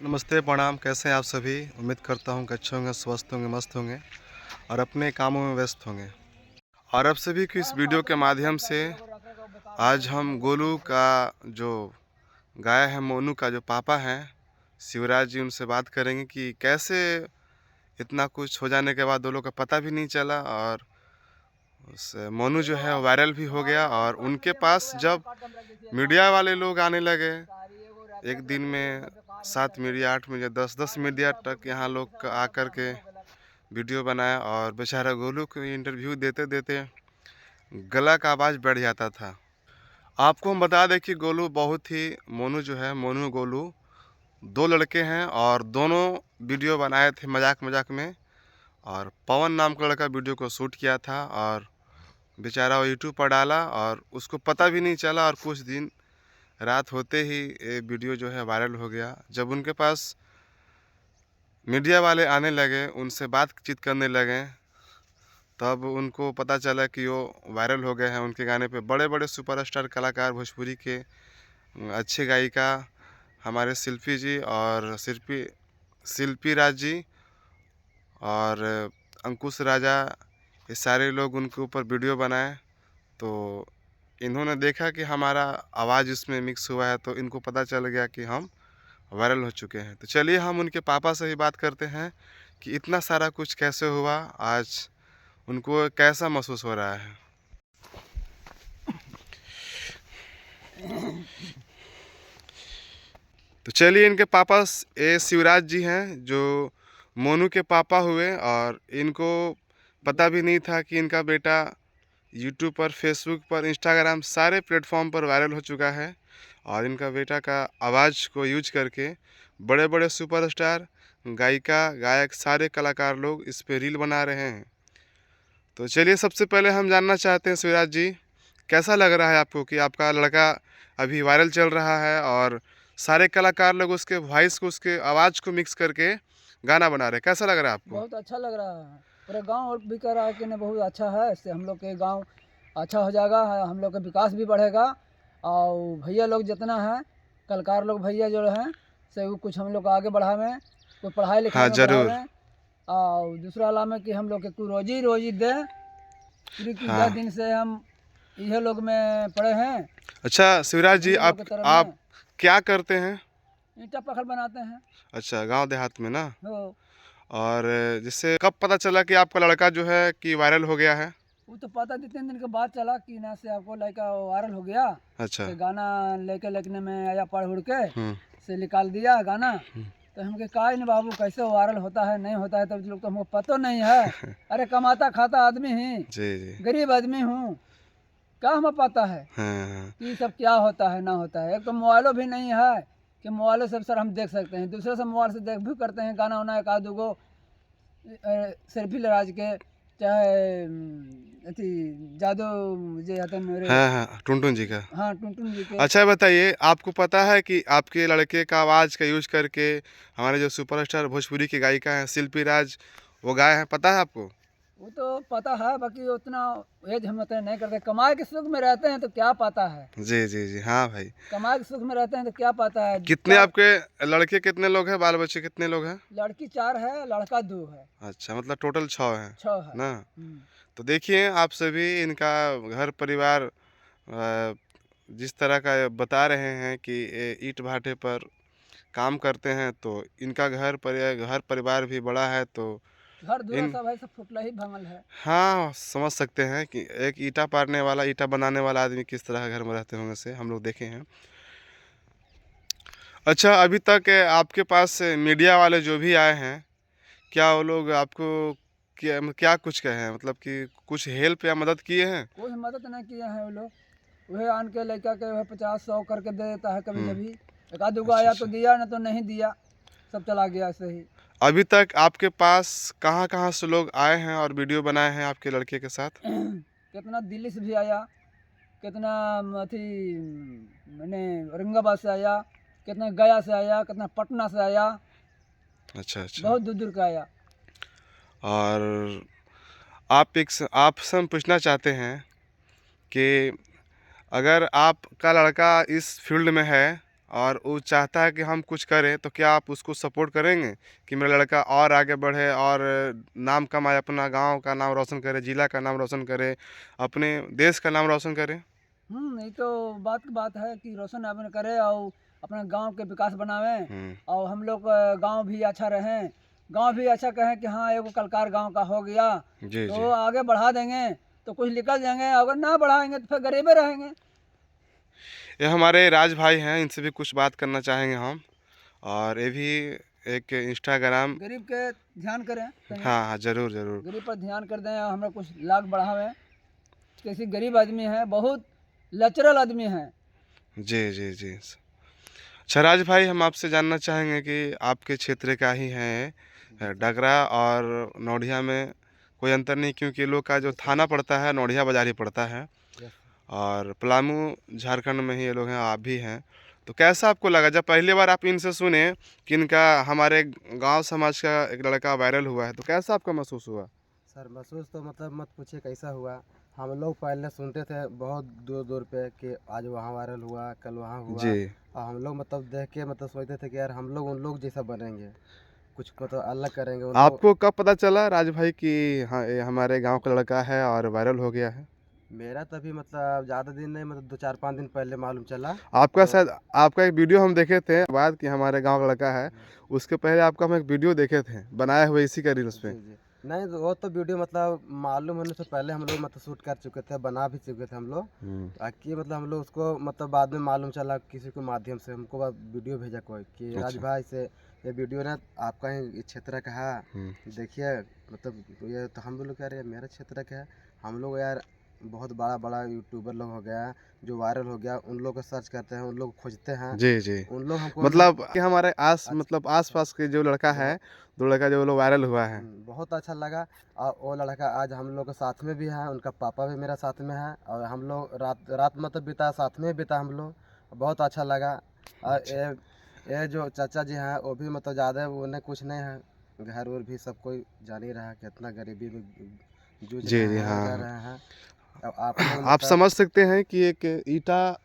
नमस्ते, प्रणाम। कैसे हैं आप सभी? उम्मीद करता हूँ कि अच्छे होंगे, स्वस्थ होंगे, मस्त होंगे और अपने कामों में व्यस्त होंगे। और आप सभी को इस वीडियो के माध्यम से आज हम गोलू का जो गाय है, मोनू का जो पापा हैं शिवराज जी, उनसे बात करेंगे कि कैसे इतना कुछ हो जाने के बाद दो लोग का पता भी नहीं चला और उस मोनू जो है वायरल भी हो गया। और उनके पास जब मीडिया वाले लोग आने लगे, एक दिन में 7 मीडिया, 8 मीडिया, 10-10 मीडिया तक यहाँ लोग आकर के वीडियो बनाया और बेचारा गोलू को इंटरव्यू देते देते गला का आवाज़ बैठ जाता था। आपको हम बता दें कि गोलू बहुत ही मोनू जो है, मोनू गोलू 2 लड़के हैं और दोनों वीडियो बनाए थे मजाक मजाक में। और पवन नाम का लड़का वीडियो को शूट किया था और बेचारा वो यूट्यूब पर डाला और उसको पता भी नहीं चला और कुछ दिन रात होते ही ये वीडियो जो है वायरल हो गया। जब उनके पास मीडिया वाले आने लगे, उनसे बातचीत करने लगे, तब उनको पता चला कि वो वायरल हो गए हैं। उनके गाने पे बड़े बड़े सुपरस्टार कलाकार भोजपुरी के अच्छे गायिका हमारे शिल्पी जी और शिल्पी राज जी और अंकुश राजा, ये सारे लोग उनके ऊपर वीडियो बनाए। तो इन्होंने देखा कि हमारा आवाज़ इसमें मिक्स हुआ है, तो इनको पता चल गया कि हम वायरल हो चुके हैं। तो चलिए हम उनके पापा से ही बात करते हैं कि इतना सारा कुछ कैसे हुआ, आज उनको कैसा महसूस हो रहा है। तो चलिए, इनके पापा ये शिवराज जी हैं जो मोनू के पापा हुए और इनको पता भी नहीं था कि इनका बेटा यूट्यूब पर, फेसबुक पर, इंस्टाग्राम सारे प्लेटफॉर्म पर वायरल हो चुका है। और इनका बेटा का आवाज़ को यूज करके बड़े बड़े सुपरस्टार, गायिका, गायक, सारे कलाकार लोग इस पे रील बना रहे हैं। तो चलिए, सबसे पहले हम जानना चाहते हैं शिवराज जी, कैसा लग रहा है आपको कि आपका लड़का अभी वायरल चल रहा है और सारे कलाकार लोग उसके वॉइस को, उसके आवाज़ को मिक्स करके गाना बना रहे हैं? कैसा लग रहा है आपको? बहुत अच्छा लग रहा है। पूरे गांव भी कह रहा है कि नहीं बहुत अच्छा है, इससे हम लोग के गांव अच्छा हो जाएगा, हम लोग का विकास भी बढ़ेगा। और भैया लोग जितना है, कलाकार लोग भैया जो हैं, से वो कुछ हम लोग को आगे बढ़ावें, कोई पढ़ाई लिखाई हाँ, में ज़रूर। बढ़ावें। और दूसरा अलावा कि हम लोग के कोई रोजी रोजी दें, क्योंकि 10 हाँ। दिन से हम यह लोग में पड़े हैं, अच्छा शिवराज जी, भैया लोग की तरफ आप में क्या करते हैं? ईंटा पत्थर बनाते हैं। अच्छा, गांव देहात में ना। हो और जैसे कब पता चला कि आपका लड़का जो है कि वायरल हो गया है? वो तो पता 2-3 दिन के बाद चला कि ना से आपको लड़का वायरल हो गया। अच्छा। से गाना लेके लिखने में आया, पढ़ उड़ के हम्म। से निकाल दिया गाना। तो हमके कहा नहीं बाबू कैसे वायरल होता है नहीं होता है, तब लोग तो हमको पता नहीं है। अरे कमाता खाता आदमी ही, जी जी। गरीब आदमी हूँ, क्या हमें पता है हाँ। कि ये सब क्या होता है ना होता है। एक तो मोबाइलों भी नहीं है कि मोबाइलों से सर हम देख सकते हैं, दूसरे से मोबाइल से देख भी करते हैं गाना वाना, एक आध दो सेल्फी लगा के, चाहे अथी जादू जे आते मेरे। हाँ हाँ, टुनटुन जी का। हाँ टुनटुन जी के। अच्छा बताइए, आपको पता है कि आपके लड़के का आवाज़ का यूज करके हमारे जो सुपरस्टार भोजपुरी की गायिका हैं शिल्पी राज, वो गाए हैं, पता है आपको? वो तो पता है, बाकी उतना एज हम उतना नहीं करते, कमाए के सुख में रहते हैं तो क्या पता है। जी जी जी, हाँ भाई। कमाए के सुख में रहते हैं तो क्या पता है। कितने चार आपके लड़के कितने लोग हैं, बाल बच्चे कितने लोग हैं? लड़की 4 है, लड़का 2 है। अच्छा, मतलब टोटल 6 हैं 6 है। ना। तो देखिए, आप सभी इनका घर परिवार जिस तरह का बता रहे हैं कि ये ईंट भाटे पर काम करते हैं, तो इनका घर परिवार भी बड़ा है। तो घर दूरा इन सब है, सब फुटला ही भंगल है। हाँ, समझ सकते हैं कि एक ईंटा पारने वाला, ईंटा बनाने वाला आदमी किस तरह के घर में रहते होंगे, से हम लोग देखे हैं। अच्छा, अभी तक आपके पास मीडिया वाले जो भी आए हैं, क्या वो लोग आपको क्या क्या कुछ कहे हैं, मतलब कि कुछ हेल्प या मदद किए हैं? कोई मदद नहीं किए हैं वो लोग। वही आन के लड़का के वह 50-100 करके दे देता है कभी कभी। एक आध दुगो अच्छा आया तो अच्छा। दिया, ना तो नहीं दिया, सब चला गया ऐसे ही। अभी तक आपके पास कहाँ कहाँ से लोग आए हैं और वीडियो बनाए हैं आपके लड़के के साथ? कितना दिल्ली से भी आया, कितना अथी मैंने औरंगाबाद से आया, कितना गया से आया, कितना पटना से आया, अच्छा अच्छा। बहुत दूर दूर का आया। और आपसे हम पूछना चाहते हैं कि अगर आपका लड़का इस फील्ड में है और वो चाहता है कि हम कुछ करें, तो क्या आप उसको सपोर्ट करेंगे कि मेरा लड़का और आगे बढ़े और नाम कमाए, अपना गांव का नाम रोशन करे, जिला का नाम रोशन करे, अपने देश का नाम रोशन करे? यही तो बात है कि रोशन अपन करे और अपने गांव के विकास बनावे हम्म, और हम लोग गांव भी अच्छा रहें, गांव भी अच्छा कहें कि हाँ एगो कलकार गांव का हो गया, जी तो जी। आगे बढ़ा देंगे तो कुछ निकल जाएंगे, अगर ना बढ़ाएंगे तो फिर गरीबे रहेंगे। ये हमारे राज भाई हैं, इनसे भी कुछ बात करना चाहेंगे हम। और ये भी एक इंस्टाग्राम। गरीब के ध्यान करें तनी, हाँ हाँ, ज़रूर ज़रूर। गरीब पर ध्यान कर दें, हमरा कुछ लाभ बढ़ावें। कैसी गरीब आदमी है, बहुत लचरल आदमी है। जी जी जी। अच्छा राज भाई, हम आपसे जानना चाहेंगे कि आपके क्षेत्र का ही है जी सर। डगरा और नौढ़िया में कोई अंतर नहीं, क्योंकि ये लोग का जो जी सर। थाना पड़ता है नौढ़िया बाजार ही पड़ता है, यस। और पलामू झारखंड में ही ये लोग हैं, आप भी हैं। तो कैसा आपको लगा जब पहली बार आप इनसे सुने कि इनका हमारे गांव समाज का एक लड़का वायरल हुआ है, तो कैसा आपका महसूस हुआ? सर महसूस तो मतलब मत पूछिए कैसा हुआ। हम लोग पहले सुनते थे बहुत दूर दूर पे कि आज वहाँ वायरल हुआ, कल वहाँ हुआ। जी और हम लोग मतलब देख के मतलब सोचते थे कि यार हम लोग उन लोग जैसा बनेंगे, कुछ मतलब अलग करेंगे उन लोग। आपको कब पता चला राज भाई कि हाँ ये हमारे गांव का लड़का है और वायरल हो गया है? मेरा तभी मतलब ज़्यादा दिन नहीं, मतलब 2-4-5 दिन पहले मालूम चला। आपका तो शायद आपका एक वीडियो हम देखे थे बाद कि हमारे गांव का लड़का है, उसके पहले आपका हम एक वीडियो देखे थे बनाए हुए इसी का रील्स पे। जी जी। नहीं तो वो तो वीडियो मतलब मालूम होने से पहले हम लोग मतलब शूट कर चुके थे, बना भी चुके थे हम लोग। ताकि मतलब हम लोग उसको मतलब बाद में मालूम चला किसी के माध्यम से, हमको वीडियो भेजा कोई कि राज अच्छा। भाई से ये वीडियो ना आपका ही क्षेत्र का है, देखिए। मतलब ये तो हम लोग कह रहे हैं मेरा क्षेत्र का है। हम लोग यार बहुत बड़ा बड़ा यूट्यूबर लोग हो गया जो वायरल हो गया, उन लोग को सर्च करते हैं, उन लोग को खोजते हैं, जी जी। उन लोग हमको मतलब कि हमारे मतलब आस अच्छा। पास के जो लड़का है, बहुत दो लड़का जो लोग वायरल हुआ है। बहुत अच्छा लगा। और वो लड़का आज हम लोग के साथ में भी है, उनका पापा भी मेरा साथ में है, और हम लोग रात रात मतलब बिता साथ में बिता हम लोग, बहुत अच्छा लगा। और ये जो चाचा जी हैं वो भी मतलब ज़्यादा उन्हें कुछ नहीं है, घर और भी सब कोई जान ही रहा है कितना गरीबी में जूझ रहे जी जी। हैं, हाँ रह हाँ। रहे हैं। अब आप लोग आप मतलब समझ सकते हैं कि एक ईंटा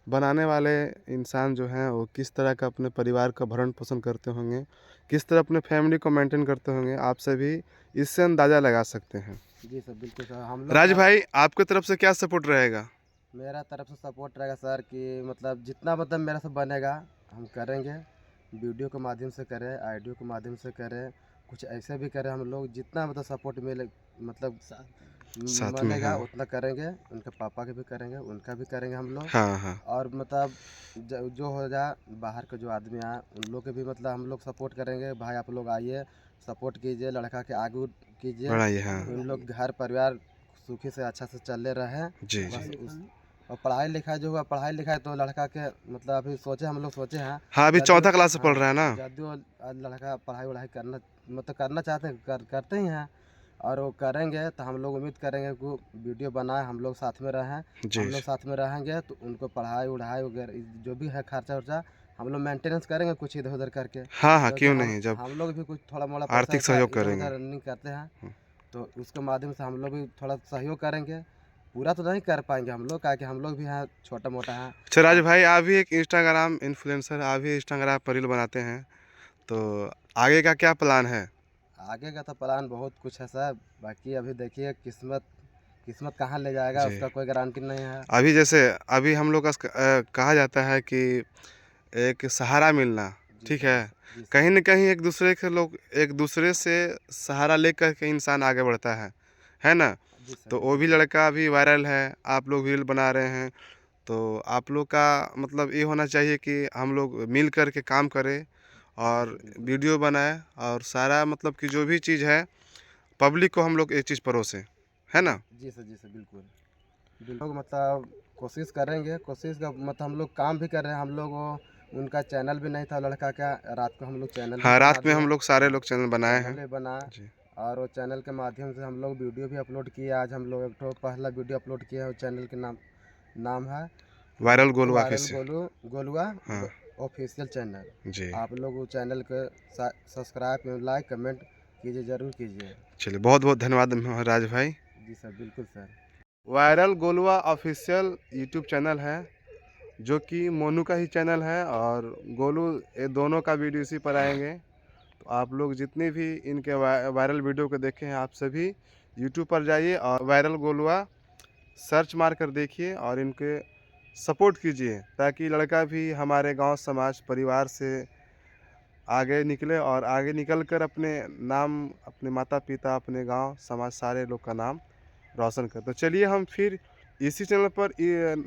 बनाने वाले इंसान जो हैं वो किस तरह का अपने परिवार का भरण पोषण करते होंगे, किस तरह अपने फैमिली को मेंटेन करते होंगे, आप सभी इससे अंदाज़ा लगा सकते हैं। जी सर, बिल्कुल सर। हम लोग राज घर भाई, आपकी तरफ से क्या सपोर्ट रहेगा? मेरा तरफ से सपोर्ट रहेगा सर कि मतलब जितना मतलब मेरा से बनेगा हम करेंगे, वीडियो के माध्यम से करें, ऑडियो के माध्यम से करें, कुछ ऐसे भी करें हम लोग, जितना मतलब सपोर्ट मिले मतलब साथ में, बनेगा हाँ। उतना करेंगे। उनके पापा के भी करेंगे, उनका भी करेंगे हम लोग। हाँ हाँ। और मतलब जो हो जाए बाहर के जो आदमी आए उन लोग के भी मतलब हम लोग सपोर्ट करेंगे, भाई आप लोग आइए सपोर्ट कीजिए, लड़का के आगे कीजिए, बढ़ाइए, हाँ। उन लोग घर परिवार सुखी से अच्छा से चले रहे। जी जी। बस उस और पढ़ाई लिखाई जो हुआ, पढ़ाई लिखाई तो लड़का के मतलब अभी सोचे हम लोग सोचे हैं। हाँ, अभी यदि चौथा क्लास से पढ़ हाँ, रहा है ना? यदि वो लड़का पढ़ाई वढ़ाई करना मतलब करना चाहते हैं, करते ही हैं, और वो करेंगे तो हम लोग उम्मीद करेंगे कि वीडियो बनाए, हम लोग साथ में रहें। जी हम लोग जी। साथ में रहेंगे तो उनको पढ़ाई वढ़ाई वगैरह जो भी है खर्चा वर्चा हम लोग मेंटेनेंस करेंगे कुछ इधर उधर करके, हाँ हाँ, क्योंकि क्यों नहीं, जब हम लोग भी कुछ थोड़ा मोड़ा पैसा आर्थिक वैसा सहयोग इधर करेंगे। उधर रनिंग करते हैं, तो उसके माध्यम से हम लोग भी थोड़ा सहयोग करेंगे। पूरा तो नहीं कर पाएंगे हम लोग, क्या कि हम लोग भी हैं छोटा मोटा हैं। अच्छा राज अब भाई, आप भी एक इंस्टाग्राम इन्फ्लुएंसर, आप भी इंस्टाग्राम पर रील बनाते हैं, तो आगे का क्या प्लान है? आगे का तो प्लान बहुत कुछ है सर, बाकी अभी देखिए किस्मत किस्मत कहाँ ले जाएगा जी। उसका कोई गारंटी नहीं है। अभी जैसे अभी हम लोग का कहा जाता है कि एक सहारा मिलना, जी ठीक सर। है? जी सर। जी कहीं सर। न कहीं एक दूसरे से सहारा लेकर के इंसान आगे बढ़ता है ना? जी सर, तो वो बिल्कुल भी सर। लड़का अभी वायरल है, आप लोग रील बना रहे हैं, तो आप लोग का मतलब ये होना चाहिए कि हम लोग मिल कर के काम करें जी और सर, बिल्कुल। वीडियो बनाएँ, और सारा मतलब कि जो भी चीज़ है पब्लिक को हम लोग ये चीज़ परोसें, है जी ना? जी सर। जी सर, बिल्कुल। लोग मतलब कोशिश करेंगे, कोशिश का मतलब हम लोग काम भी कर रहे हैं। हम लोग वो उनका चैनल भी नहीं था लड़का का, रात को हम लोग चैनल भी हाँ, बना रात में दिए। हम लोग सारे हाँ, लोग चैनल बनाए चैनल हैं। भी बना, जी। और वो चैनल के माध्यम से हम लोग वीडियो भी अपलोड किए। आज हम लोग एक ठो पहला वीडियो अपलोड किए हैं, वो चैनल के नाम नाम है वायरल गोलू वायरल ऑफिस से। गोलुआ हाँ। Official channel. जी। आप लोग वो चैनल को सब्सक्राइब लाइक कमेंट कीजिए, ज़रूर कीजिए। चलिए, बहुत-बहुत धन्यवाद राज भाई। जी सर, बिल्कुल सर। वायरल गोलुआ ऑफिशियल यूट्यूब चैनल है, जो कि मोनू का ही चैनल है और गोलू, ये दोनों का वीडियो इसी पर आएंगे। तो आप लोग जितने भी इनके वायरल वीडियो को देखे हैं, आप सभी यूट्यूब पर जाइए और वायरल गोलुआ सर्च मार कर देखिए और इनके सपोर्ट कीजिए, ताकि लड़का भी हमारे गांव समाज परिवार से आगे निकले और आगे निकल कर अपने नाम, अपने माता पिता, अपने गांव समाज सारे लोग का नाम रोशन कर। तो चलिए हम फिर इसी चैनल पर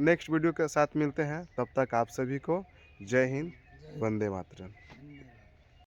नेक्स्ट वीडियो के साथ मिलते हैं। तब तक आप सभी को जय हिंद, वंदे मातरम।